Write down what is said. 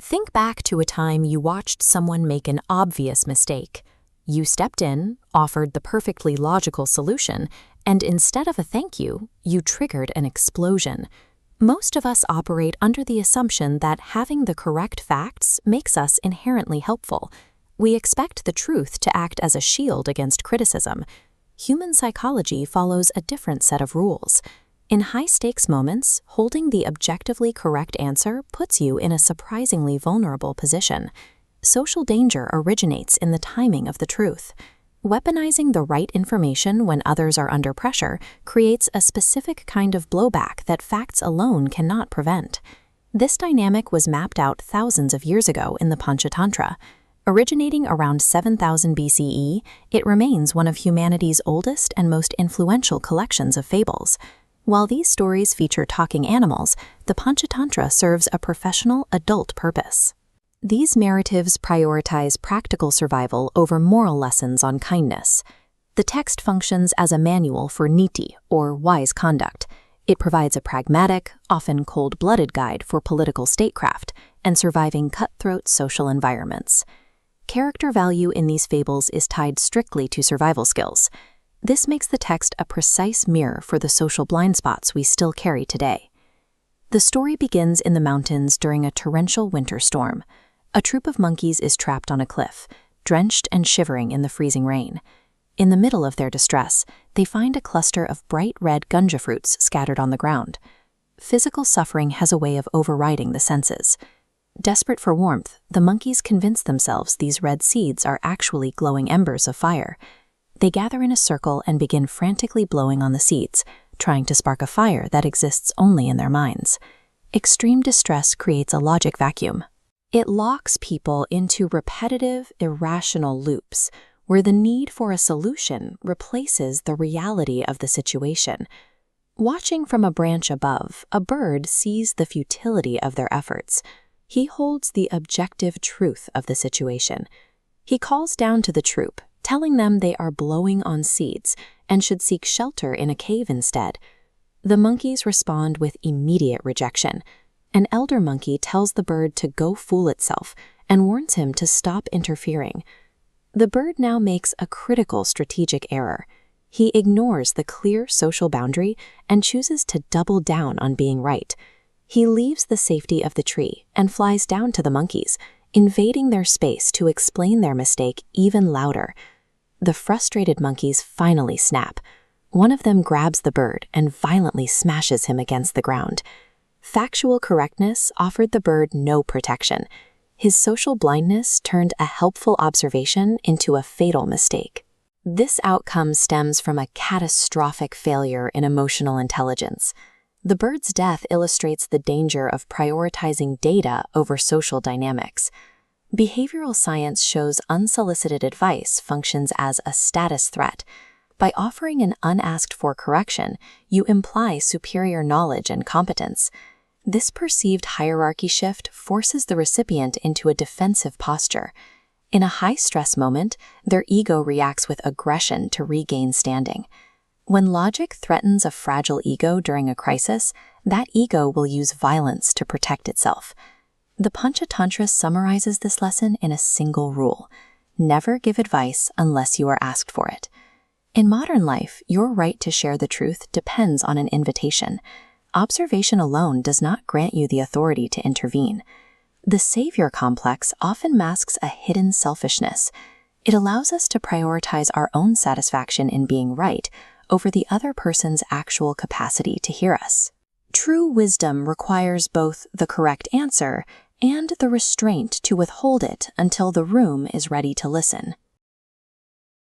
Think back to a time you watched someone make an obvious mistake. You stepped in, offered the perfectly logical solution, and instead of a thank you, you triggered an explosion. Most of us operate under the assumption that having the correct facts makes us inherently helpful. We expect the truth to act as a shield against criticism. Human psychology follows a different set of rules. In high-stakes moments, holding the objectively correct answer puts you in a surprisingly vulnerable position. Social danger originates in the timing of the truth. Weaponizing the right information when others are under pressure creates a specific kind of blowback that facts alone cannot prevent. This dynamic was mapped out thousands of years ago in the Panchatantra. Originating around 7000 BCE, it remains one of humanity's oldest and most influential collections of fables. While these stories feature talking animals, the Panchatantra serves a professional, adult purpose. These narratives prioritize practical survival over moral lessons on kindness. The text functions as a manual for niti, or wise conduct. It provides a pragmatic, often cold-blooded guide for political statecraft and surviving cutthroat social environments. Character value in these fables is tied strictly to survival skills. This makes the text a precise mirror for the social blind spots we still carry today. The story begins in the mountains during a torrential winter storm. A troop of monkeys is trapped on a cliff, drenched and shivering in the freezing rain. In the middle of their distress, they find a cluster of bright red gunja fruits scattered on the ground. Physical suffering has a way of overriding the senses. Desperate for warmth, the monkeys convince themselves these red seeds are actually glowing embers of fire. They gather in a circle and begin frantically blowing on the seeds, trying to spark a fire that exists only in their minds. Extreme distress creates a logic vacuum. It locks people into repetitive, irrational loops, where the need for a solution replaces the reality of the situation. Watching from a branch above, a bird sees the futility of their efforts. He holds the objective truth of the situation. He calls down to the troop, telling them they are blowing on seeds and should seek shelter in a cave instead. The monkeys respond with immediate rejection. An elder monkey tells the bird to go fool itself and warns him to stop interfering. The bird now makes a critical strategic error. He ignores the clear social boundary and chooses to double down on being right. He leaves the safety of the tree and flies down to the monkeys, invading their space to explain their mistake even louder. The frustrated monkeys finally snap. One of them grabs the bird and violently smashes him against the ground. Factual correctness offered the bird no protection. His social blindness turned a helpful observation into a fatal mistake. This outcome stems from a catastrophic failure in emotional intelligence. The bird's death illustrates the danger of prioritizing data over social dynamics. Behavioral science shows unsolicited advice functions as a status threat. By offering an unasked-for correction, you imply superior knowledge and competence. This perceived hierarchy shift forces the recipient into a defensive posture. In a high-stress moment, their ego reacts with aggression to regain standing. When logic threatens a fragile ego during a crisis, that ego will use violence to protect itself. The Panchatantra summarizes this lesson in a single rule: never give advice unless you are asked for it. In modern life, your right to share the truth depends on an invitation. Observation alone does not grant you the authority to intervene. The savior complex often masks a hidden selfishness. It allows us to prioritize our own satisfaction in being right over the other person's actual capacity to hear us. True wisdom requires both the correct answer and the restraint to withhold it until the room is ready to listen.